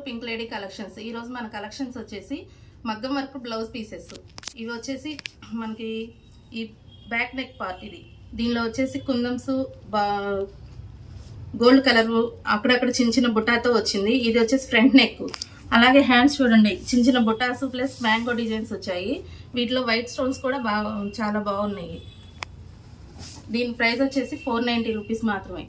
Pink lady collections. ఈరోజు మన collections వచ్చేసి మగ్గం వర్క్ బ్లౌజ్ పీసెస్. ఇవి వచ్చేసి మనకి ఈ బ్యాక్ నెక్ పార్ట్. దీనిలో వచ్చేసి కుందమ్స్ గోల్డ్ కలర్ అక్కడక్కడ చిన్న చిన్న బుటాతో వచ్చింది. ఇది వచ్చేసి ఫ్రంట్ నెక్. అలాగే హ్యాండ్స్ చూడండి, చిన్న చిన్న బుటాస్ ప్లస్ మ్యాంగో డిజైన్స్ వచ్చాయి. వీటిలో వైట్ స్టోన్స్ కూడా చాలా బాగున్నాయి. దీని ప్రైస్ వచ్చేసి 490 రూపీస్ మాత్రమే.